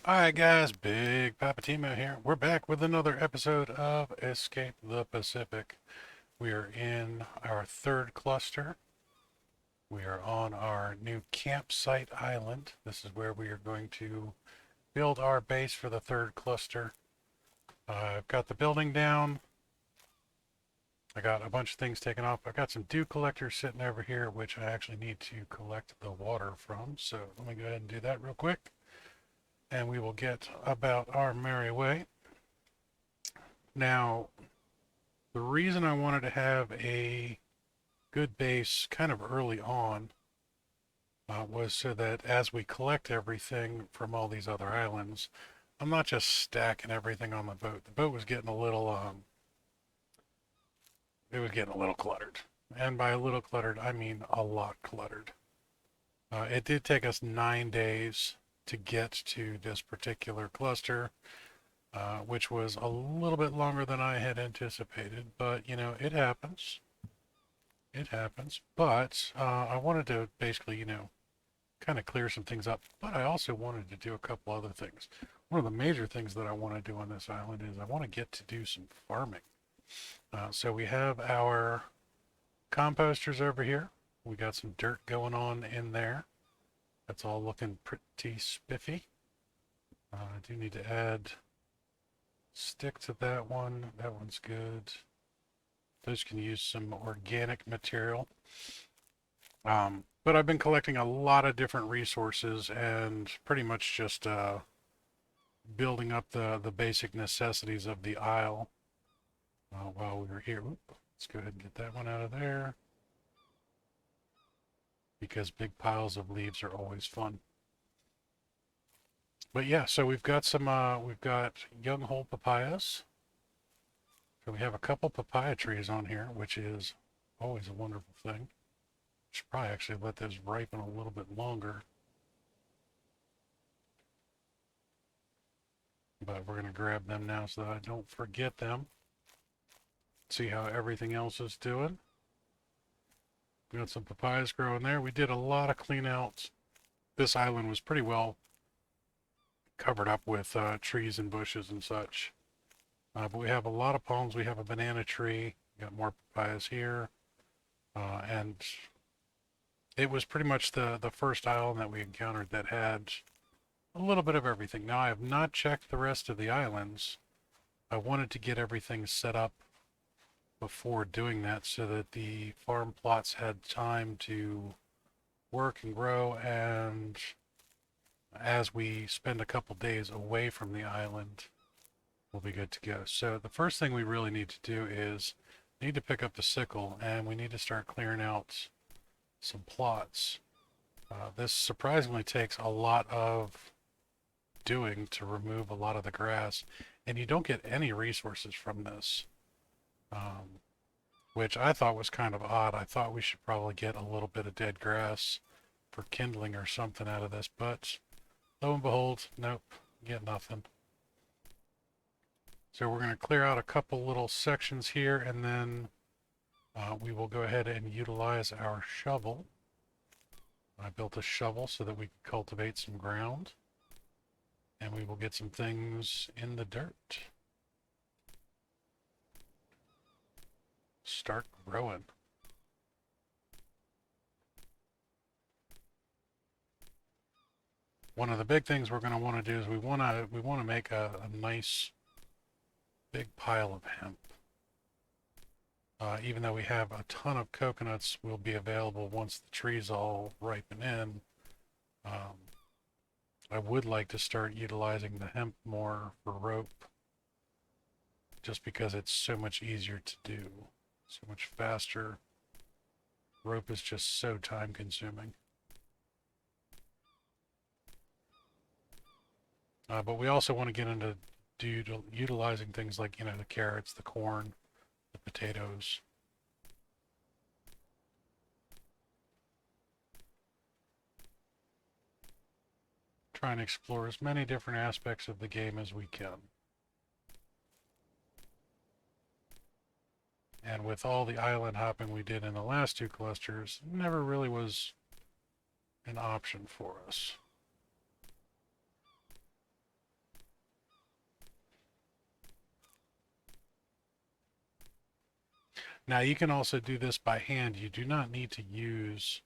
Alright guys, BigPoppaTMo here. We're back with another episode of Escape the Pacific. We are in our third cluster. We are on our new campsite island. This is where we are going to build our base for the third cluster. I've got the building down. I got a bunch of things taken off. I've got some dew collectors sitting over here, which I actually need to collect the water from. So let me go ahead and do that real quick. And we will get about our merry way. Now, the reason I wanted to have a good base kind of early on was so that as we collect everything from all these other islands, I'm not just stacking everything on the boat. The boat was getting a little, it was getting a little cluttered. And by a little cluttered, I mean a lot cluttered. It did take us 9 days to get to this particular cluster, which was a little bit longer than I had anticipated, but you know, it happens. It happens. But I wanted to basically, kind of clear some things up, but I also wanted to do a couple other things. One of the major things that I want to do on this island is I want to get to do some farming. So we have our composters over here. We got some dirt going on in there. That's all looking pretty spiffy. I do need to add stick to that one. That one's good. Those can use some organic material. But I've been collecting a lot of different resources and pretty much just building up the basic necessities of the isle while we were here. Oop, let's go ahead and get that one out of there because big piles of leaves are always fun. But yeah, so we've got we've got young whole papayas. So we have a couple papaya trees on here, which is always a wonderful thing. Should probably actually let those ripen a little bit longer. But we're going to grab them now so that I don't forget them. See how everything else is doing. We got some papayas growing there. We did a lot of clean outs. This island was pretty well covered up with trees and bushes and such. But we have a lot of palms. We have a banana tree. We got more papayas here. And it was pretty much the first island that we encountered that had a little bit of everything. Now, I have not checked the rest of the islands. I wanted to get everything set up before doing that so that the farm plots had time to work and grow, and as we spend a couple days away from the island, we'll be good to go. So the first thing we really need to do is need to pick up the sickle, and we need to start clearing out some plots. This surprisingly takes a lot of doing to remove a lot of the grass, and you don't get any resources from this, which I thought was kind of odd. I thought we should probably get a little bit of dead grass for kindling or something out of this, but lo and behold, nope, get nothing. So we're going to clear out a couple little sections here, and then we will go ahead and utilize our shovel. I built a shovel so that we can cultivate some ground, and we will get some things in the dirt. Start growing. One of the big things we're going to want to do is we want to make a nice big pile of hemp. Even though we have a ton of coconuts will be available once the trees all ripen in, I would like to start utilizing the hemp more for rope, just because it's so much easier to do, so much faster. Rope is just so time consuming. But we also want to get into utilizing things like, the carrots, the corn, the potatoes. Try and explore as many different aspects of the game as we can. And with all the island hopping we did in the last two clusters, it never really was an option for us. Now you can also do this by hand. You do not need to use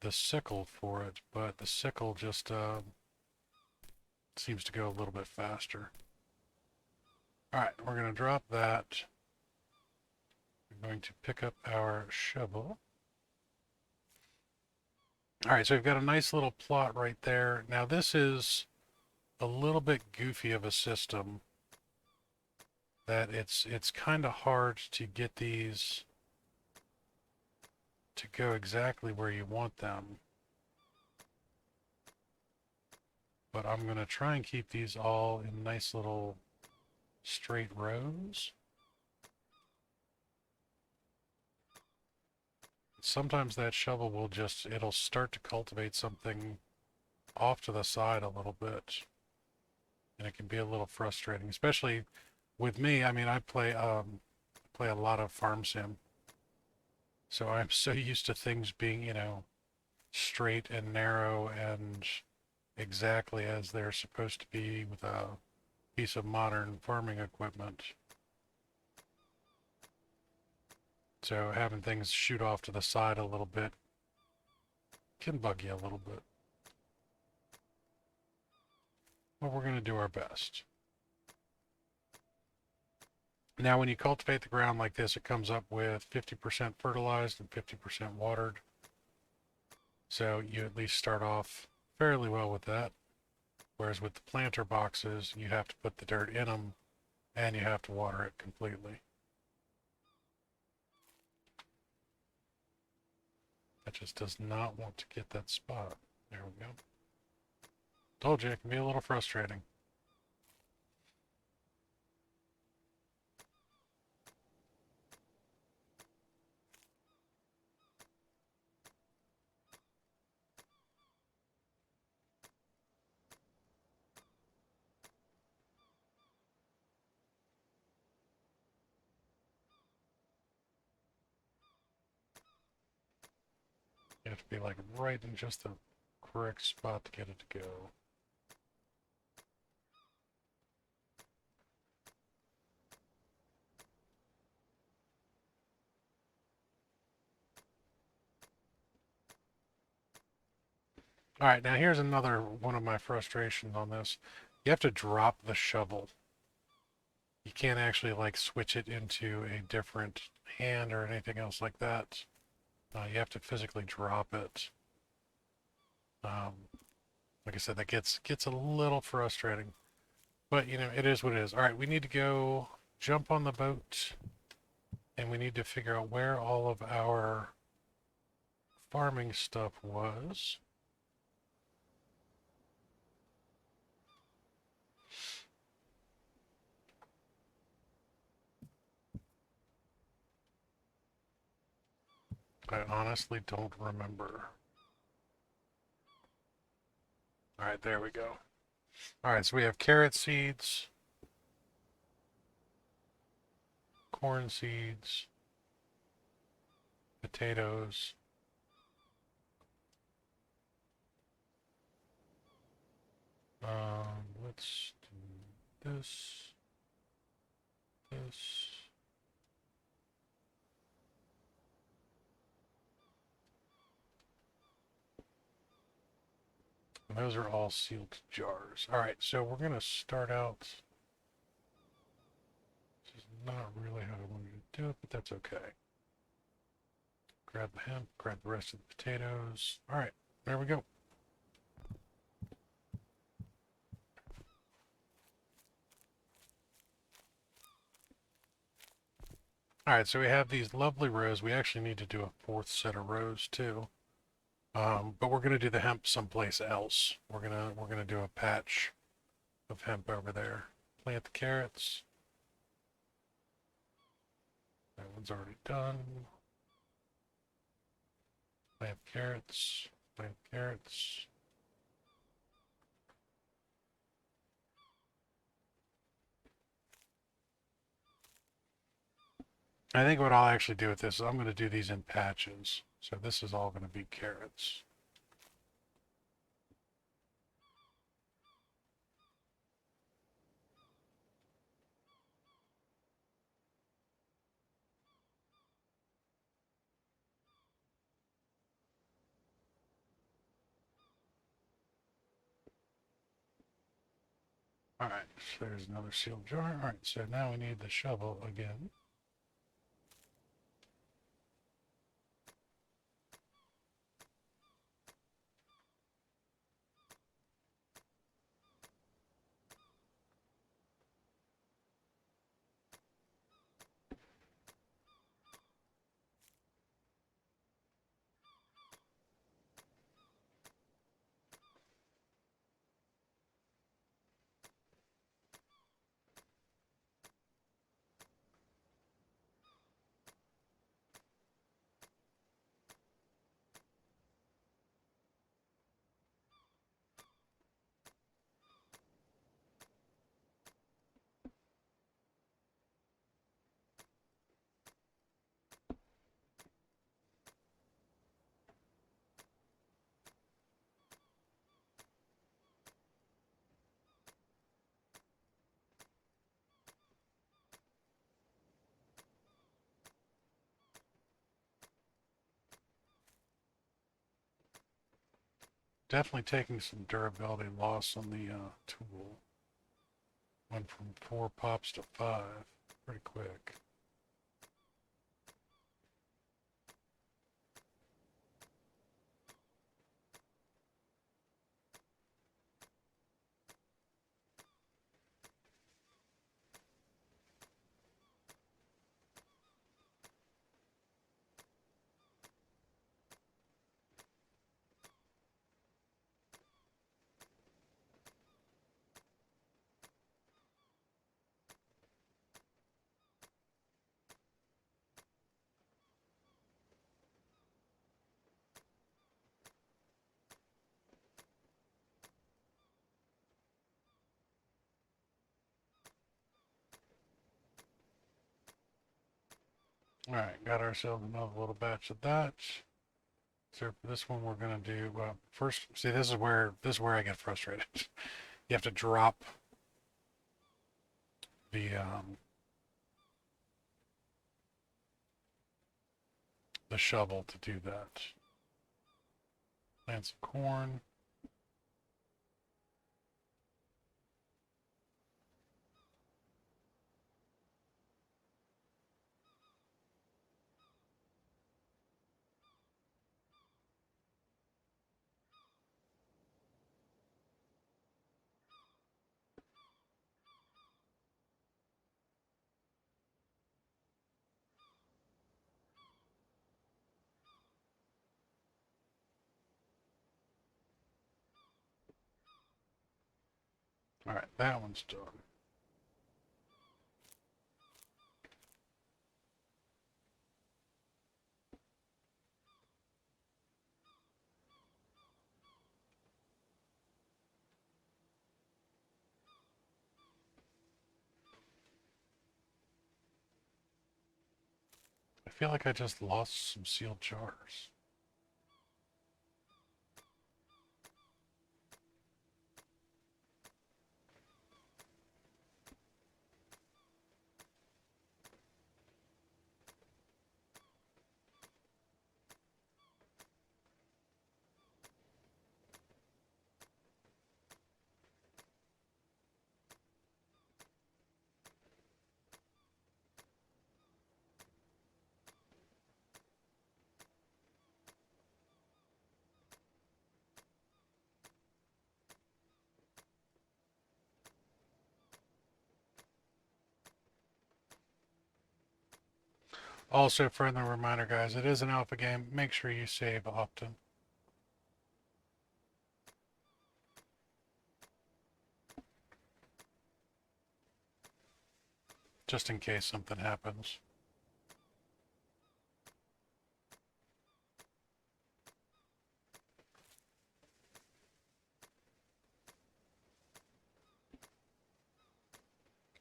the sickle for it, but the sickle just seems to go a little bit faster. All right, we're going to drop that. We're going to pick up our shovel. All right, so we've got a nice little plot right there. Now this is a little bit goofy of a system that it's kind of hard to get these to go exactly where you want them. But I'm going to try and keep these all in nice little straight rows. Sometimes that shovel will just, it'll start to cultivate something off to the side a little bit. And it can be a little frustrating, especially with me. I mean, I play a lot of farm sim. So I'm so used to things being, you know, straight and narrow and exactly as they're supposed to be with a piece of modern farming equipment. So having things shoot off to the side a little bit can bug you a little bit. But we're going to do our best. Now when you cultivate the ground like this, it comes up with 50% fertilized and 50% watered. So you at least start off fairly well with that. Whereas with the planter boxes, you have to put the dirt in them and you have to water it completely. That just does not want to get that spot. There we go. Told you, it can be a little frustrating. You have to be like right in just the correct spot to get it to go. All right, now here's another one of my frustrations on this. You have to drop the shovel. You can't actually like switch it into a different hand or anything else like that. You have to physically drop it. Like I said, that gets a little frustrating. But, you know, it is what it is. All right, we need to go jump on the boat, and we need to figure out where all of our farming stuff was. I honestly don't remember. All right, there we go. All right, so we have carrot seeds, corn seeds, potatoes. Let's do this, this. And those are all sealed jars. All right, so we're going to start out. This is not really how I wanted to do it, but that's okay. Grab the hemp, grab the rest of the potatoes. All right, there we go. All right, so we have these lovely rows. We actually need to do a fourth set of rows too. But we're gonna do the hemp someplace else. We're gonna do a patch of hemp over there. Plant the carrots. That one's already done. Plant carrots. Plant carrots. I think what I'll actually do with this is I'm going to do these in patches. So this is all going to be carrots. Alright, so there's another sealed jar. Alright, so now we need the shovel again. Definitely taking some durability loss on the tool. Went from 4 pops to 5 pretty quick. Alright, got ourselves another little batch of that. So for this one we're gonna do first, see, this is where I get frustrated. You have to drop the shovel to do that. Plant some corn. Alright, that one's done. I feel like I just lost some sealed jars. Also, friendly reminder, guys, it is an alpha game. Make sure you save often. Just in case something happens.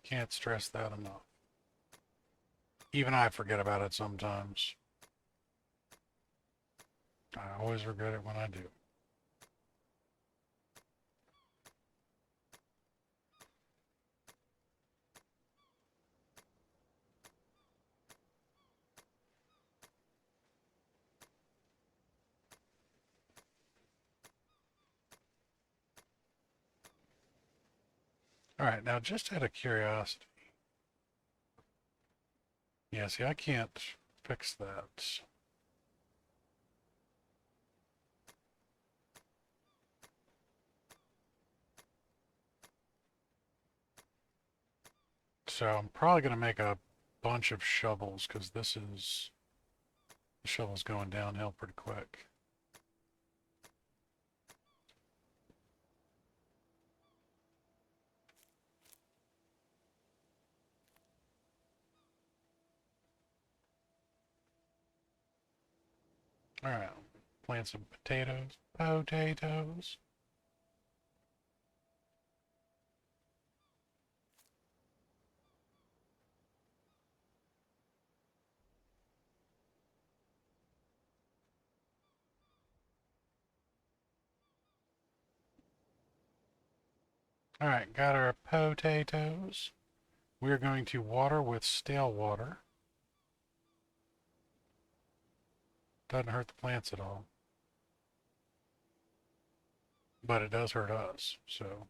Can't stress that enough. Even I forget about it sometimes. I always regret it when I do. Alright, now just out of curiosity. Yeah, see, I can't fix that. So I'm probably going to make a bunch of shovels because the shovel's going downhill pretty quick. All right, plant some potatoes. Potatoes. All right, got our potatoes. We're going to water with stale water. Doesn't hurt the plants at all. But it does hurt us, so.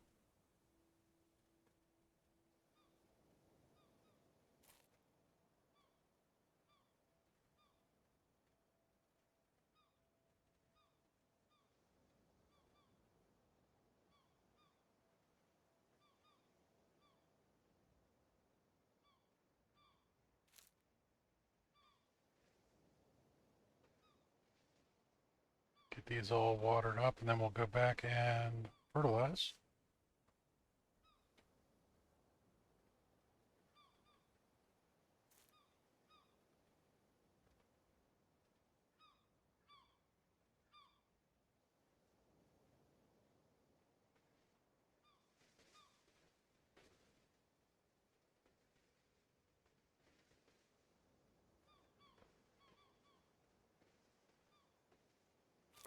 Get these all watered up, and then we'll go back and fertilize.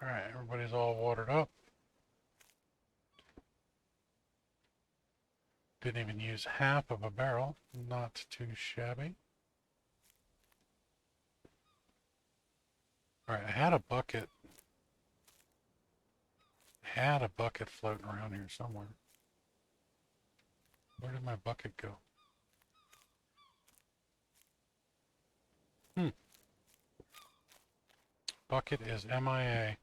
All right, everybody's all watered up. Didn't even use half of a barrel. Not too shabby. All right, I had a bucket. Floating around here somewhere. Where did my bucket go? Bucket is MIA.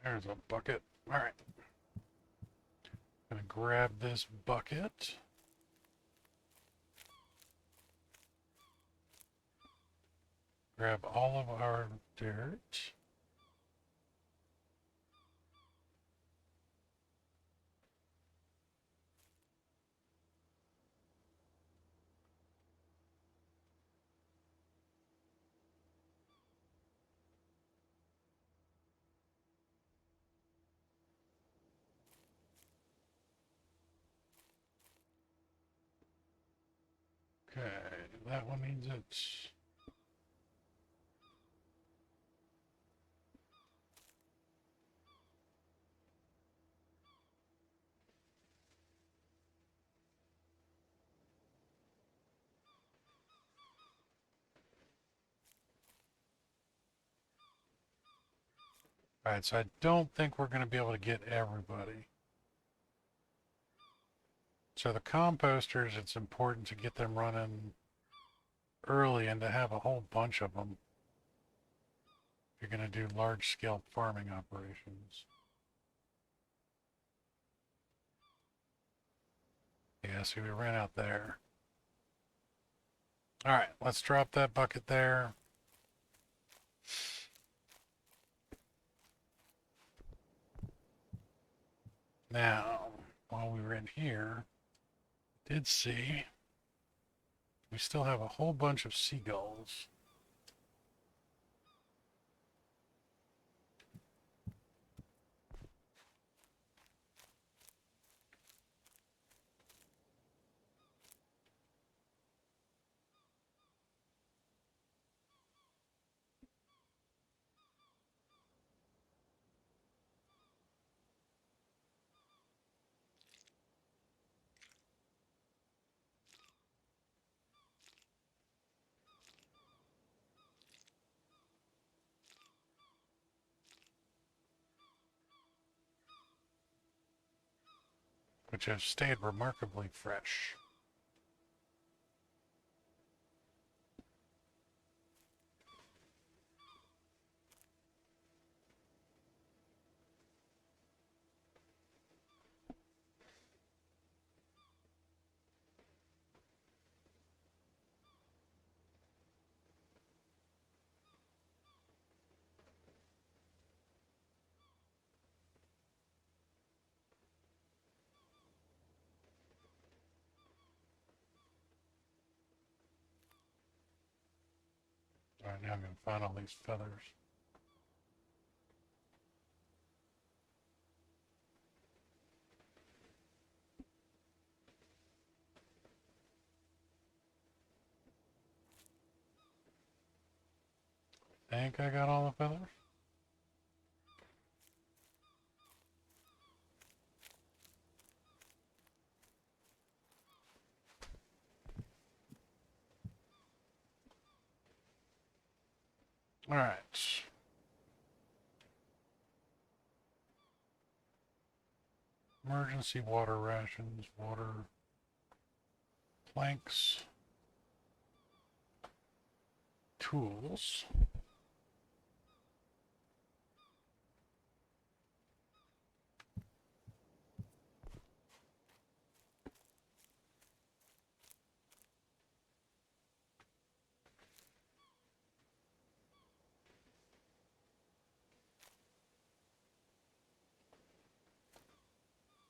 There's a bucket. All right. Gonna grab this bucket. Grab all of our dirt. Okay, that one needs it. All right, so I don't think we're going to be able to get everybody. So the composters, it's important to get them running early and to have a whole bunch of them. If you're going to do large-scale farming operations. Yeah, see, we ran out there. All right, let's drop that bucket there. Now, while we were in here, did see we still have a whole bunch of seagulls. which have stayed remarkably fresh. Alright, now I'm going to find all these feathers. Think I got all the feathers? Alright. Emergency water rations, water planks, tools.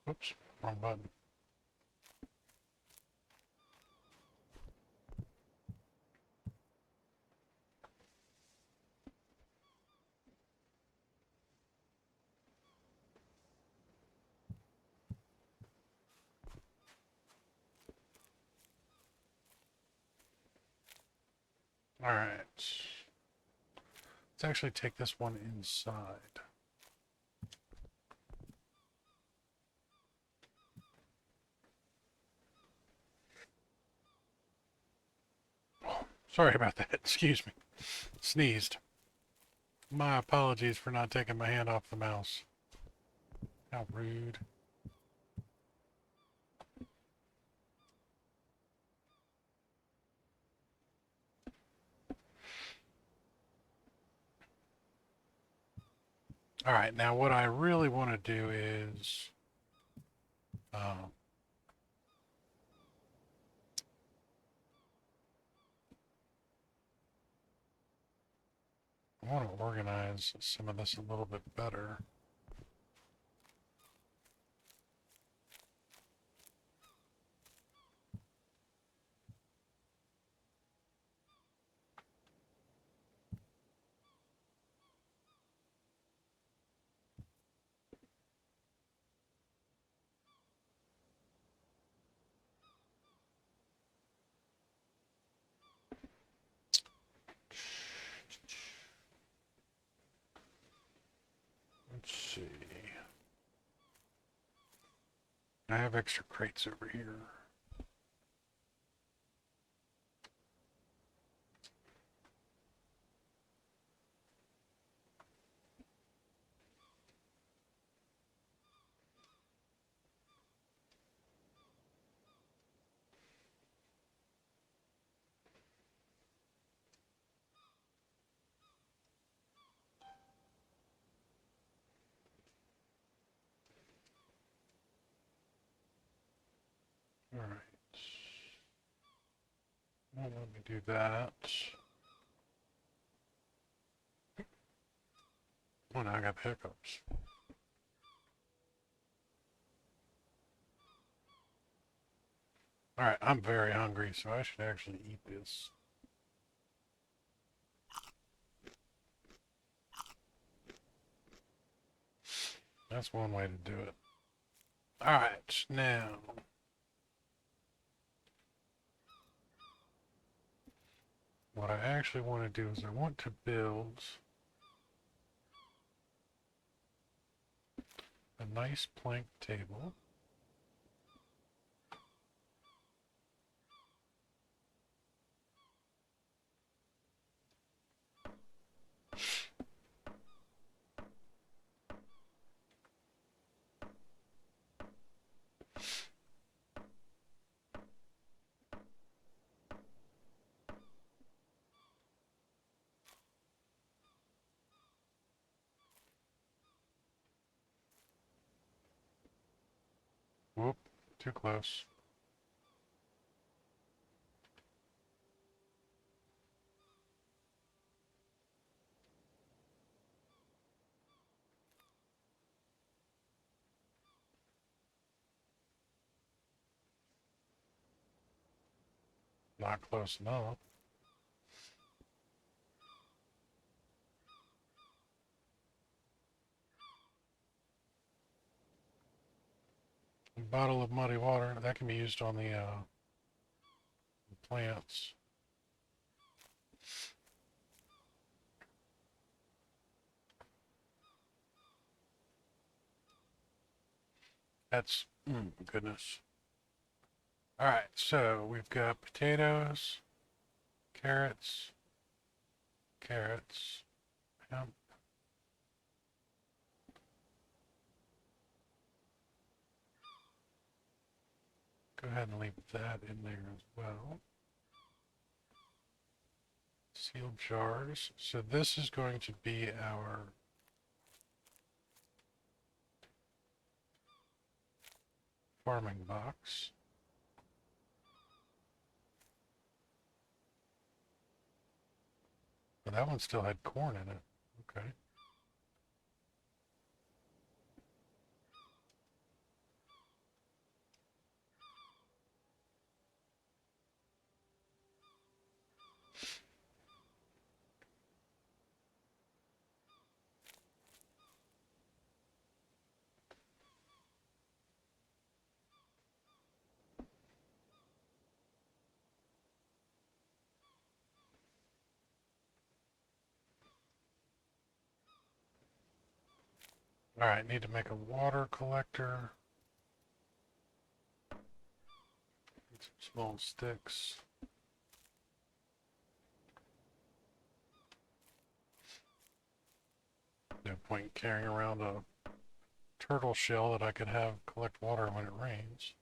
Oops, wrong button. Alright. Let's actually take this one inside. Oh, sorry about that. Excuse me. Sneezed. My apologies for not taking my hand off the mouse. How rude. Alright, now what I really want to do is I want to organize some of this a little bit better. Let's see. I have extra crates over here. Alright. Well, let me do that. Oh, now I got the hiccups. Alright, I'm very hungry, so I should actually eat this. That's one way to do it. Alright, now. What I actually want to do is I want to build a nice plank table. Whoop, too close. Not close enough. A bottle of muddy water, that can be used on the plants. That's, goodness. All right, so we've got potatoes, carrots, hemp. Go ahead and leave that in there as well. Sealed jars. So this is going to be our farming box. But that one still had corn in it. Okay. All right, need to make a water collector. Need some small sticks. No point carrying around a turtle shell that I could have collect water when it rains.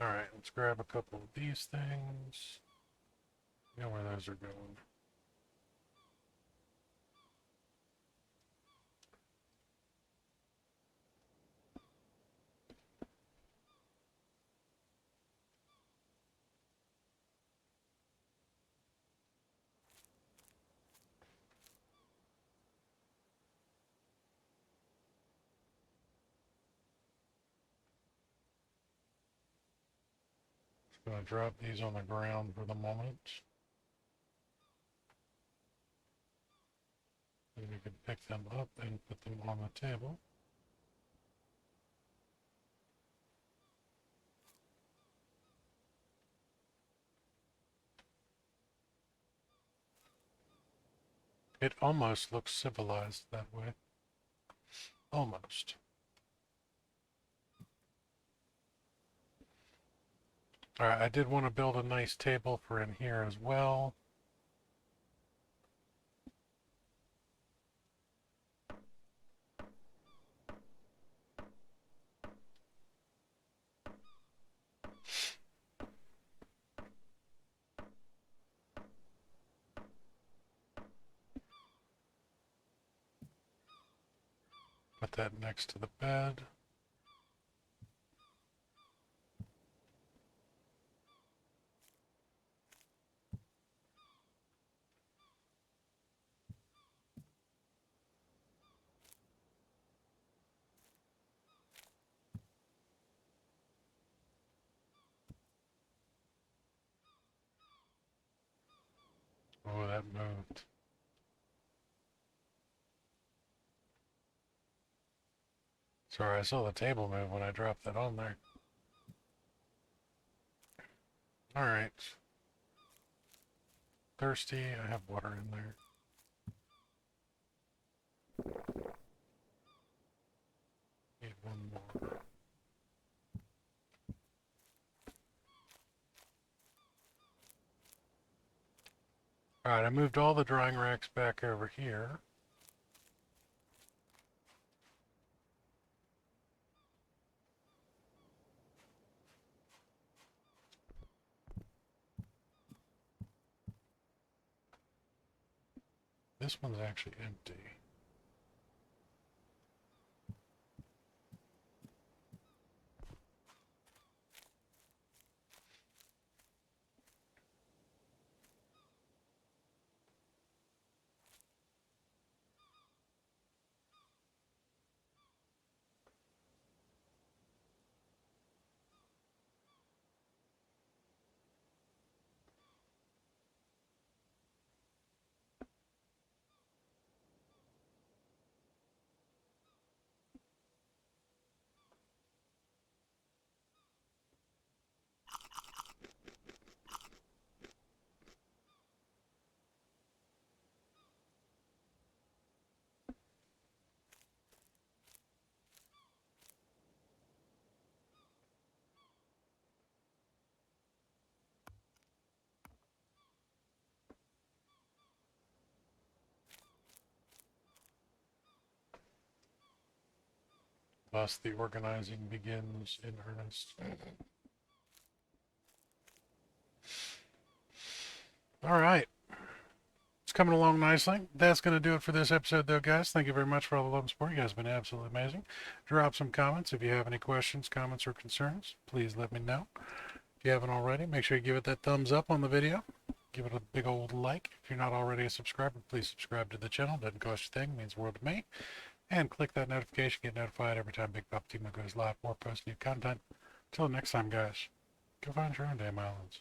All right, let's grab a couple of these things. You know where those are going. Just going to drop these on the ground for the moment. And we can pick them up and put them on the table. It almost looks civilized that way. Almost. Alright, I did want to build a nice table for in here as well. Put that next to the bed. Oh, that moved. Sorry, I saw the table move when I dropped that on there. Alright. Thirsty, I have water in there. Need one more. Alright, I moved all the drying racks back over here. This one's actually empty. Thus the organizing begins in earnest. All right. It's coming along nicely. That's going to do it for this episode, though, guys. Thank you very much for all the love and support. You guys have been absolutely amazing. Drop some comments. If you have any questions, comments, or concerns, please let me know. If you haven't already, make sure you give it that thumbs up on the video. Give it a big old like. If you're not already a subscriber, please subscribe to the channel. Doesn't cost you a thing. Means the world to me. And click that notification. Get notified every time BigPoppaTMo goes live or posts new content. Until next time, guys. Go find your own damn islands.